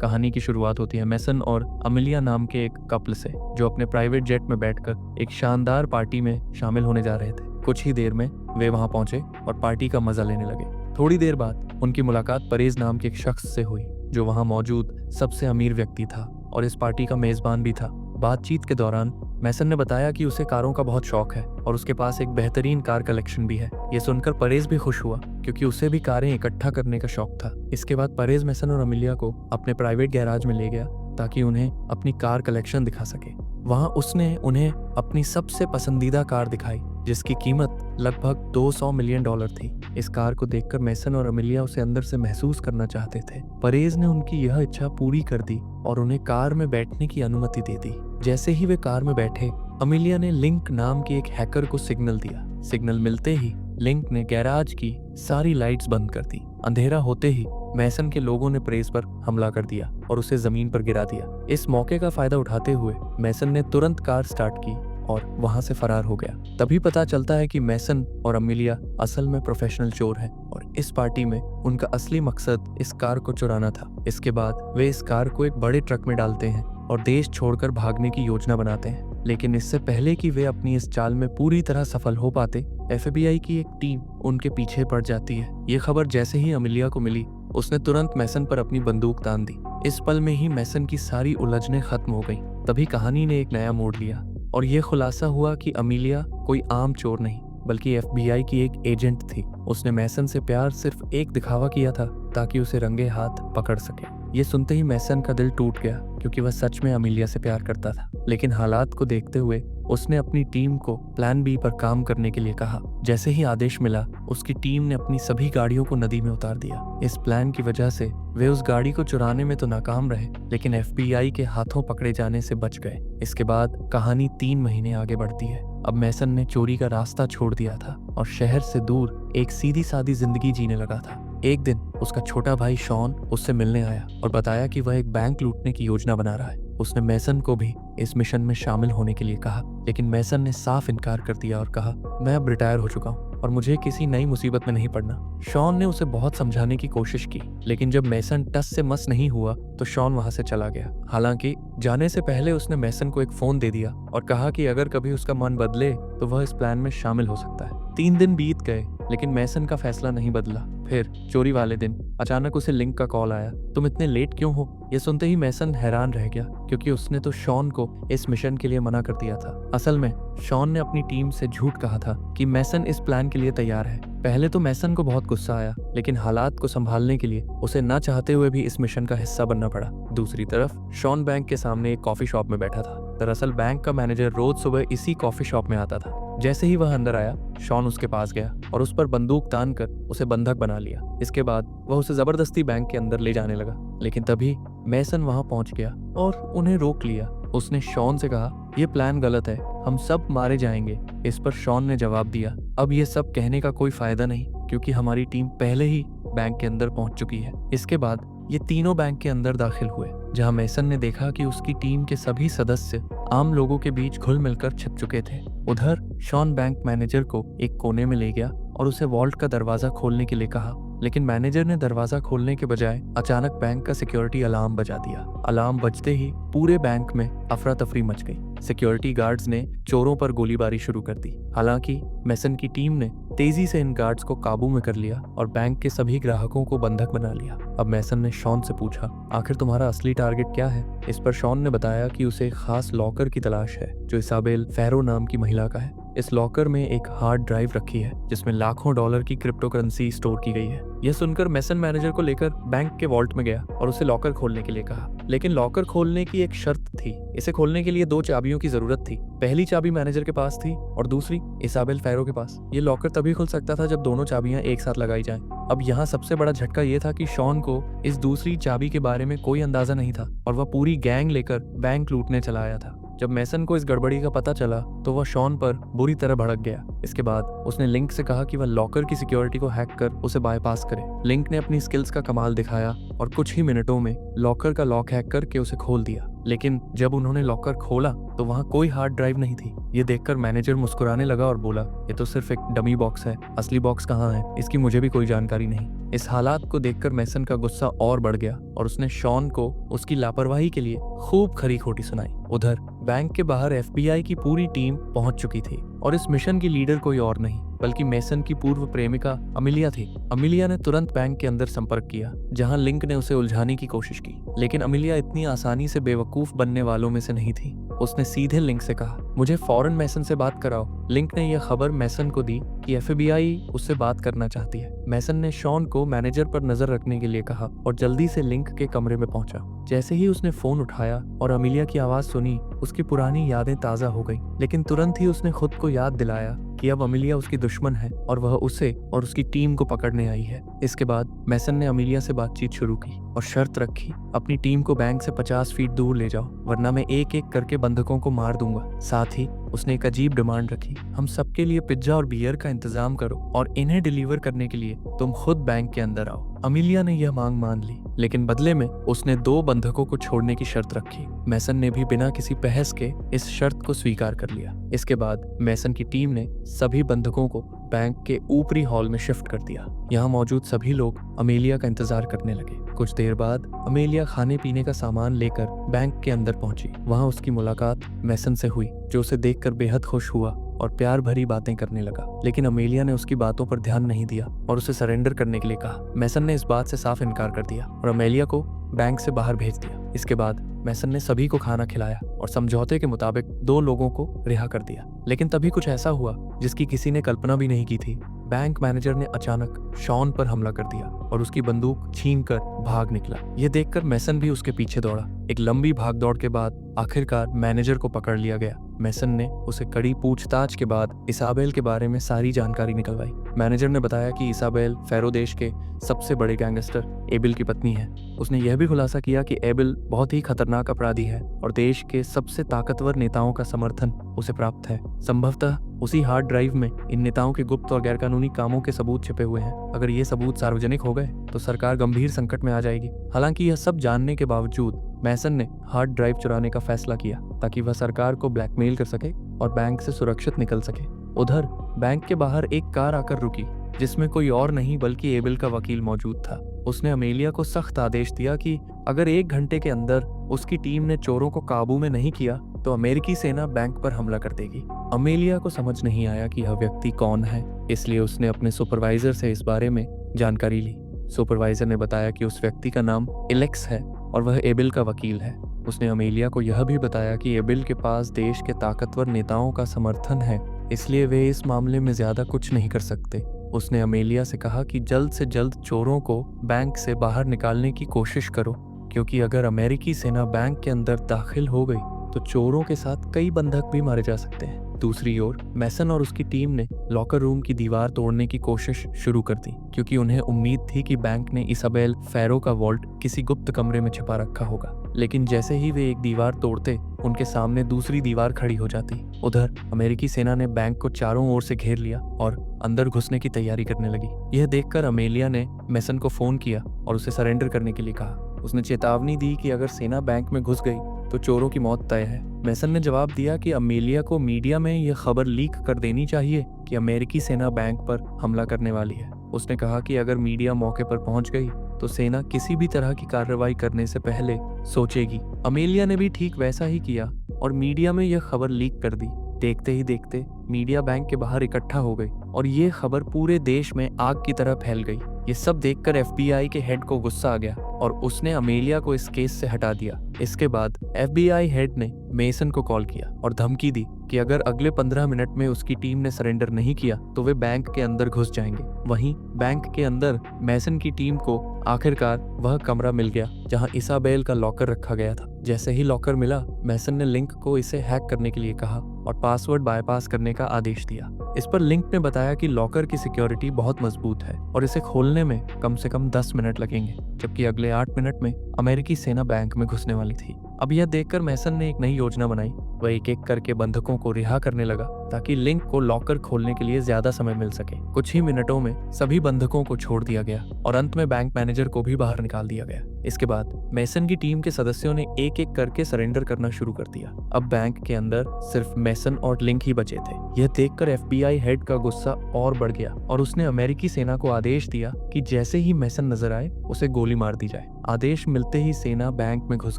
कहानी की शुरुआत होती है मैसन और अमिलिया नाम के एक कपल से, जो अपने प्राइवेट जेट में बैठकर एक शानदार पार्टी में शामिल होने जा रहे थे। कुछ ही देर में वे वहां पहुंचे और पार्टी का मजा लेने लगे। थोड़ी देर बाद उनकी मुलाकात परेज नाम के एक शख्स से हुई, जो वहां मौजूद सबसे अमीर व्यक्ति था और इस पार्टी का मेजबान भी था। बातचीत के दौरान मैसन ने बताया कि उसे कारों का बहुत शौक है और उसके पास एक बेहतरीन कार कलेक्शन भी है। ये सुनकर परेज भी खुश हुआ, क्योंकि उसे भी कारें इकट्ठा करने का शौक था। इसके बाद परेज मैसन और अमिलिया को अपने प्राइवेट गैराज में ले गया ताकि उन्हें अपनी कार कलेक्शन दिखा सके। वहां उसने उन्हें अपनी सबसे पसंदीदा कार दिखाई, जिसकी कीमत लगभग $200 मिलियन थी। इस कार को देखकर मैसन और अमिलिया उसे अंदर से महसूस करना चाहते थे। परेज ने उनकी यह इच्छा पूरी कर दी और उन्हें कार में बैठने की अनुमति दे दी। जैसे ही वे कार में बैठे, अमिलिया ने लिंक नाम के एक हैकर को सिग्नल दिया। सिग्नल मिलते ही लिंक ने गैराज की सारी लाइट्स बंद कर दी। अंधेरा होते ही मैसन के लोगों ने परेज पर हमला कर दिया और उसे जमीन पर गिरा दिया। इस मौके का फायदा उठाते हुए मैसन ने तुरंत कार स्टार्ट की और वहां से फरार हो गया। तभी पता चलता है कि मैसन और अमिलिया असल में प्रोफेशनल चोर हैं और इस पार्टी में उनका असली मकसद इस कार को चुराना था। इसके बाद वे इस कार को एक बड़े ट्रक में डालते हैं और देश छोड़कर भागने की योजना बनाते हैं। लेकिन इससे पहले कि वे अपनी इस चाल में पूरी तरह सफल हो पाते, FBI की एक टीम उनके पीछे पड़ जाती है। ये खबर जैसे ही अमिलिया को मिली, उसने तुरंत मैसन पर अपनी बंदूक तान दी। इस पल में ही मैसन की सारी उलझनें खत्म हो गईं। तभी कहानी ने एक नया मोड़ लिया और ये खुलासा हुआ कि अमिलिया कोई आम चोर नहीं, बल्कि FBI की एक एजेंट थी। उसने मैसन से प्यार सिर्फ एक दिखावा किया था ताकि उसे रंगे हाथ पकड़ सके। ये सुनते ही मैसन का दिल टूट गया, क्योंकि वह सच में अमिलिया से प्यार करता था। लेकिन हालात को देखते हुए उसने अपनी टीम को प्लान बी पर काम करने के लिए कहा। जैसे ही आदेश मिला, उसकी टीम ने अपनी सभी गाड़ियों को नदी में उतार दिया। इस प्लान की वजह से वे उस गाड़ी को चुराने में तो नाकाम रहे, लेकिन FBI के हाथों पकड़े जाने से बच गए। इसके बाद कहानी 3 महीने आगे बढ़ती है। अब मैसन ने चोरी का रास्ता छोड़ दिया था और शहर से दूर एक सीधी सादी जिंदगी जीने लगा था। एक दिन उसका छोटा भाई शॉन उससे मिलने आया और बताया कि वह एक बैंक लूटने की योजना बना रहा है। उसने मैसन को भी इस मिशन में शामिल होने के लिए कहा, लेकिन मैसन ने साफ इनकार कर दिया और कहा, मैं अब रिटायर हो चुका हूँ और मुझे किसी नई मुसीबत में नहीं पड़ना। शॉन ने उसे बहुत समझाने की कोशिश की, लेकिन जब मैसन टस से मस नहीं हुआ तो शॉन वहां से चला गया। हालांकि जाने से पहले उसने मैसन को एक फोन दे दिया और कहा कि अगर कभी उसका मन बदले तो वह इस प्लान में शामिल हो सकता है। 3 दिन बीत गए, लेकिन मैसन का फैसला नहीं बदला। फिर चोरी वाले दिन अचानक उसे लिंक का कॉल आया, तुम इतने लेट क्यों हो? ये सुनते ही मैसन हैरान रह गया, क्योंकि उसने तो शॉन को इस मिशन के लिए मना कर दिया था। असल में शॉन ने अपनी टीम से झूठ कहा था कि मैसन इस प्लान के लिए तैयार है। पहले तो मैसन को बहुत गुस्सा आया, लेकिन हालात को संभालने के लिए उसे ना चाहते हुए भी इस मिशन का हिस्सा बनना पड़ा। दूसरी तरफ शॉन बैंक के सामने एक कॉफी शॉप में बैठा था। दरअसल बैंक का मैनेजर रोज सुबह इसी कॉफी शॉप में आता था। जैसे ही वह अंदर आया, शॉन उसके पास गया और उस पर बंदूक तान कर उसे बंधक बना लिया। इसके बाद वह उसे जबरदस्ती बैंक के अंदर ले जाने लगा, लेकिन तभी मैसन वहां पहुंच गया और उन्हें रोक लिया। उसने शॉन से कहा, यह प्लान गलत है, हम सब मारे जाएंगे। इस पर शॉन ने जवाब दिया, अब ये सब कहने का कोई फायदा नहीं, क्योंकि हमारी टीम पहले ही बैंक के अंदर पहुंच चुकी है। इसके बाद ये तीनों बैंक के अंदर दाखिल हुए, जहां मैसन ने देखा कि उसकी टीम के सभी सदस्य आम लोगों के बीच घुल मिलकर छिप चुके थे। उधर शॉन बैंक मैनेजर को एक कोने में ले गया और उसे वॉल्ट का दरवाजा खोलने के लिए कहा, लेकिन मैनेजर ने दरवाजा खोलने के बजाय अचानक बैंक का सिक्योरिटी अलार्म बजा दिया। अलार्म बजते ही पूरे बैंक में अफरा तफरी मच गई। सिक्योरिटी गार्ड्स ने चोरों पर गोलीबारी शुरू कर दी। हालांकि मैसन की टीम ने तेजी से इन गार्ड्स को काबू में कर लिया और बैंक के सभी ग्राहकों को बंधक बना लिया। अब मैसन ने शॉन से पूछा, आखिर तुम्हारा असली टारगेट क्या है? इस पर शॉन ने बताया कि उसे एक खास लॉकर की तलाश है, जो इसाबेल फैरो नाम की महिला का है। इस लॉकर में एक हार्ड ड्राइव रखी है, जिसमें लाखों डॉलर की क्रिप्टो करेंसी स्टोर की गई है। यह सुनकर मैसन मैनेजर को लेकर बैंक के वॉल्ट में गया और उसे लॉकर खोलने के लिए कहा, लेकिन लॉकर खोलने की एक शर्त थी। इसे खोलने के लिए 2 चाबियों की जरूरत थी। पहली चाबी मैनेजर के पास थी और दूसरी इसाबेल फैरो के पास। ये लॉकर तभी खुल सकता था जब दोनों चाबियां एक साथ लगाई जाएं। अब यहाँ सबसे बड़ा झटका ये था कि शॉन को इस दूसरी चाबी के बारे में कोई अंदाजा नहीं था और वह पूरी गैंग लेकर बैंक लूटने चला आया था। जब मैसन को इस गड़बड़ी का पता चला तो वह शॉन पर बुरी तरह भड़क गया। इसके बाद उसने लिंक से कहा कि वह लॉकर की सिक्योरिटी को हैक कर उसे बाईपास करे। लिंक ने अपनी स्किल्स का कमाल दिखाया और कुछ ही मिनटों में लॉकर का लॉक हैक करके उसे खोल दिया। लेकिन जब उन्होंने लॉकर खोला तो वहाँ कोई हार्ड ड्राइव नहीं थी। ये देखकर मैनेजर मुस्कुराने लगा और बोला, ये तो सिर्फ एक डमी बॉक्स है, असली बॉक्स कहाँ है, इसकी मुझे भी कोई जानकारी नहीं। इस हालात को देखकर मैसन का गुस्सा और बढ़ गया और उसने शॉन को उसकी लापरवाही के लिए खूब खरी खोटी सुनाई। उधर बैंक के बाहर FBI की पूरी टीम पहुंच चुकी थी और इस मिशन की लीडर कोई और नहीं बल्कि मेसन की पूर्व प्रेमिका अमिलिया थी। अमिलिया ने तुरंत बैंक के अंदर संपर्क किया, जहां लिंक ने उसे उलझाने की कोशिश की, लेकिन अमिलिया इतनी आसानी से बेवकूफ बनने वालों में से नहीं थी। उसने सीधे लिंक से कहा, मुझे फौरन मैसन से बात कराओ। लिंक ने यह खबर मैसन को दी कि FBI उससे बात करना चाहती है। मैसन ने शॉन को मैनेजर पर नजर रखने के लिए कहा और जल्दी से लिंक के कमरे में पहुंचा। जैसे ही उसने फोन उठाया और अमिलिया की आवाज सुनी, उसकी पुरानी यादें ताजा हो गई, लेकिन तुरंत ही उसने खुद को याद दिलाया कि अब अमिलिया उसकी दुश्मन है और वह उसे और उसकी टीम को पकड़ने आई है। इसके बाद मैसन ने अमिलिया से बातचीत शुरू की और शर्त रखी, अपनी टीम को बैंक से 50 फीट दूर ले जाओ, वरना मैं एक एक करके बंधकों को मार दूंगा। साथ ही उसने एक अजीब डिमांड रखी, हम सबके लिए पिज्जा और बियर का इंतजाम करो और इन्हें डिलीवर करने के लिए तुम खुद बैंक के अंदर आओ। अमिलिया ने यह मांग मान ली, लेकिन बदले में उसने 2 बंधकों को छोड़ने की शर्त रखी। मैसन ने भी बिना किसी बहस के इस शर्त को स्वीकार कर लिया। इसके बाद मैसन की टीम ने सभी बंधकों को बैंक के ऊपरी हॉल में शिफ्ट कर दिया। यहाँ मौजूद सभी लोग अमेलिया का इंतजार करने लगे। कुछ देर बाद अमेलिया खाने पीने का सामान लेकर बैंक के अंदर पहुंची। वहाँ उसकी मुलाकात मैसन से हुई, जो उसे देखकर बेहद खुश हुआ और प्यार भरी बातें करने लगा। लेकिन अमेलिया ने उसकी बातों पर ध्यान नहीं दिया और उसे सरेंडर करने के लिए कहा। मैसन ने इस बात से साफ इनकार कर दिया और अमेलिया को बैंक से बाहर भेज दिया। इसके बाद मैसन ने सभी को खाना खिलाया और समझौते के मुताबिक 2 लोगों को रिहा कर दिया। लेकिन तभी कुछ ऐसा हुआ जिसकी किसी ने कल्पना भी नहीं की थी। बैंक मैनेजर ने अचानक शॉन पर हमला कर दिया और उसकी बंदूक छीनकर भाग निकला। यह देखकर मैसन भी उसके पीछे दौड़ा। एक लंबी भागदौड़ के बाद आखिरकार मैनेजर को पकड़ लिया गया। मैसन ने उसे कड़ी पूछताछ के बाद इसाबेल के बारे में सारी जानकारी निकलवाई। मैनेजर ने बताया कि इसाबेल फैरो देश के सबसे बड़े गैंगस्टर एबिल की पत्नी है। उसने यह भी खुलासा किया कि एबिल बहुत ही खतरनाक अपराधी है और देश के सबसे ताकतवर नेताओं का समर्थन उसे प्राप्त है। संभवतः उसी हार्ड ड्राइव में इन नेताओं के गुप्त और गैरकानूनी कामों के सबूत छिपे हुए हैं। अगर ये सबूत सार्वजनिक हो गए तो सरकार गंभीर संकट में आ जाएगी। हालांकि यह सब जानने के बावजूद मैसन ने हार्ड ड्राइव चुराने का फैसला किया ताकि वह सरकार को ब्लैकमेल कर सके और बैंक से सुरक्षित निकल सके। उधर बैंक के बाहर एक कार आकर रुकी, जिसमें कोई और नहीं बल्कि एबिल का वकील मौजूद था। उसने अमेलिया को सख्त आदेश दिया कि अगर 1 घंटे के अंदर उसकी टीम ने चोरों को काबू में नहीं किया तो अमेरिकी सेना बैंक पर हमला कर देगी। अमेलिया को समझ नहीं आया कि यह व्यक्ति कौन है, इसलिए उसने अपने सुपरवाइजर से इस बारे में जानकारी ली। सुपरवाइजर ने बताया कि उस व्यक्ति का नाम एलेक्स है और वह एबिल का वकील है। उसने अमेलिया को यह भी बताया कि एबिल के पास देश के ताकतवर नेताओं का समर्थन है, इसलिए वे इस मामले में ज्यादा कुछ नहीं कर सकते। उसने अमेलिया से कहा कि जल्द से जल्द चोरों को बैंक से बाहर निकालने की कोशिश करो, क्योंकि अगर अमेरिकी सेना बैंक के अंदर दाखिल हो गई तो चोरों के साथ कई बंधक भी मारे जा सकते हैं। दूसरी ओर मैसन और उसकी टीम ने लॉकर रूम की दीवार तोड़ने की कोशिश शुरू कर दी, क्योंकि उन्हें उम्मीद थी कि बैंक ने इसाबेल फैरो का वॉल्ट किसी गुप्त कमरे में छिपा रखा होगा। लेकिन जैसे ही वे एक दीवार तोड़ते, उनके सामने दूसरी दीवार खड़ी हो जाती। उधर अमेरिकी सेना ने बैंक को चारों ओर से घेर लिया और अंदर घुसने की तैयारी करने लगी। यह देखकर अमेलिया ने मैसन को फोन किया और उसे सरेंडर करने के लिए कहा। उसने चेतावनी दी कि अगर सेना बैंक में घुस गई तो चोरों की मौत तय है। मैसन ने जवाब दिया कि अमेलिया को मीडिया में यह खबर लीक कर देनी चाहिए कि अमेरिकी सेना बैंक पर हमला करने वाली है। उसने कहा कि अगर मीडिया मौके पर पहुंच गई तो सेना किसी भी तरह की कार्रवाई करने से पहले सोचेगी। अमेलिया ने भी ठीक वैसा ही किया और मीडिया में यह खबर लीक कर दी। देखते ही देखते मीडिया बैंक के बाहर इकट्ठा हो गई और ये खबर पूरे देश में आग की तरह फैल गई। ये सब देखकर FBI के हेड को गुस्सा आ गया और उसने अमेलिया को इस केस से हटा दिया। इसके बाद FBI हेड ने मेसन को कॉल किया और धमकी दी कि अगर अगले 15 मिनट में उसकी टीम ने सरेंडर नहीं किया तो वे बैंक के अंदर घुस जाएंगे। वहीं बैंक के अंदर मैसन की टीम को आखिरकार वह कमरा मिल गया जहां इसाबेल का लॉकर रखा गया था। जैसे ही लॉकर मिला, मैसन ने लिंक को इसे हैक करने के लिए कहा और पासवर्ड बायपास करने का आदेश दिया। इस पर लिंक ने बताया कि लॉकर की सिक्योरिटी बहुत मजबूत है और इसे खोलने में कम से कम 10 मिनट लगेंगे, जबकि अगले 8 मिनट में अमेरिकी सेना बैंक में घुसने वाली थी। अब यह देखकर मैसन ने एक नई योजना बनाई। वह एक एक करके बंधकों को रिहा करने लगा ताकि लिंक को लॉकर खोलने के लिए ज्यादा समय मिल सके। कुछ ही मिनटों में सभी बंधकों को छोड़ दिया गया और अंत में बैंक मैनेजर को भी बाहर निकाल दिया गया। इसके बाद मेसन की टीम के सदस्यों ने एक एक करके सरेंडर करना शुरू कर दिया। अब बैंक के अंदर सिर्फ मेसन और लिंक ही बचे थे। यह देखकर FBI हेड का गुस्सा और बढ़ गया और उसने अमेरिकी सेना को आदेश दिया कि जैसे ही मेसन नजर आए उसे गोली मार दी जाए। आदेश मिलते ही सेना बैंक में घुस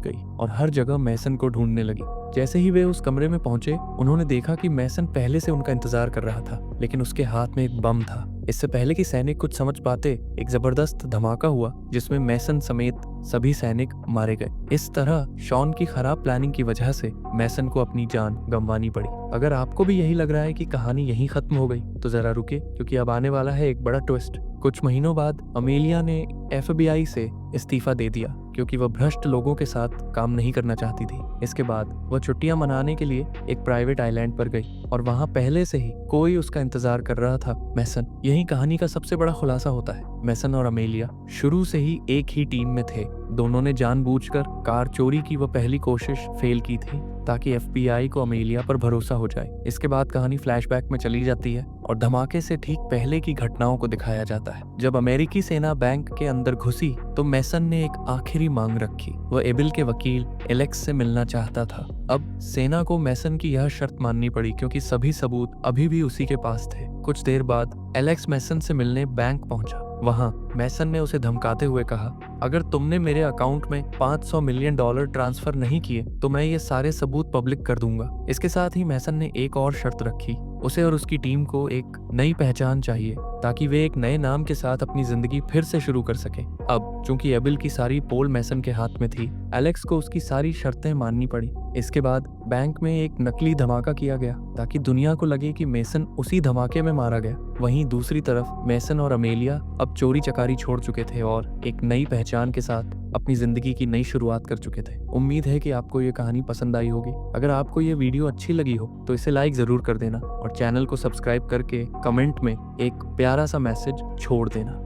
गई और हर जगह मेसन को ढूंढने लगी। जैसे ही वे उस कमरे में पहुंचे, उन्होंने देखा कि मेसन पहले से उनका इंतजार कर रहा था, लेकिन उसके हाथ में एक बम था। इससे पहले कि सैनिक कुछ समझ पाते, एक जबरदस्त धमाका हुआ जिसमें मेसन समेत सभी सैनिक मारे गए। इस तरह शॉन की खराब प्लानिंग की वजह से मेसन को अपनी जान गंवानी पड़ी। अगर आपको भी यही लग रहा है कि कहानी यहीं खत्म हो गई, तो जरा रुके, क्योंकि अब आने वाला है एक बड़ा ट्विस्ट। कुछ महीनों बाद अमेलिया ने FBI से इस्तीफा दे दिया क्योंकि वह भ्रष्ट लोगों के साथ काम नहीं करना चाहती थी। इसके बाद वह छुट्टियां मनाने के लिए एक प्राइवेट आइलैंड पर गई और वहां पहले से ही कोई उसका इंतजार कर रहा था, मेसन। यही कहानी का सबसे बड़ा खुलासा होता है। मेसन और अमेलिया शुरू से ही एक ही टीम में थे। दोनों ने जानबूझकर कार चोरी की वह पहली कोशिश फेल की थी ताकि FBI को अमेलिया पर भरोसा हो जाए। इसके बाद कहानी फ्लैशबैक में चली जाती है और धमाके से ठीक पहले की घटनाओं को दिखाया जाता है। जब अमेरिकी सेना बैंक के अंदर घुसी तो मेसन ने एक आखिरी मांग रखी। वह एबिल के वकील एलेक्स से मिलना चाहता था। अब सेना को मेसन की यह शर्त माननी पड़ी क्योंकि सभी सबूत अभी भी उसी के पास थे। कुछ देर बाद एलेक्स मेसन से मिलने बैंक पहुंचा। वहां मेसन ने उसे धमकाते हुए कहा, अगर तुमने मेरे अकाउंट में $500 मिलियन ट्रांसफर नहीं किए तो मैं ये सारे सबूत पब्लिक कर दूंगा। इसके साथ ही मेसन ने एक और शर्त रखी। उसे और उसकी टीम को एक नई पहचान चाहिए ताकि वे एक नए नाम के साथ अपनी जिंदगी फिर से शुरू कर सके। अब चूंकि एबिल की सारी पोल मेसन के हाथ में थी, एलेक्स को उसकी सारी शर्तें माननी पड़ी। इसके बाद बैंक में एक नकली धमाका किया गया ताकि दुनिया को लगे कि मेसन उसी धमाके में मारा गया। वहीं दूसरी तरफ मेसन और अमेलिया अब चोरी चकारी छोड़ चुके थे और एक नई पहचान के साथ अपनी जिंदगी की नई शुरुआत कर चुके थे। उम्मीद है कि आपको ये कहानी पसंद आई होगी। अगर आपको ये वीडियो अच्छी लगी हो तो इसे लाइक जरूर कर देना और चैनल को सब्सक्राइब करके कमेंट में एक प्यारा सा मैसेज छोड़ देना।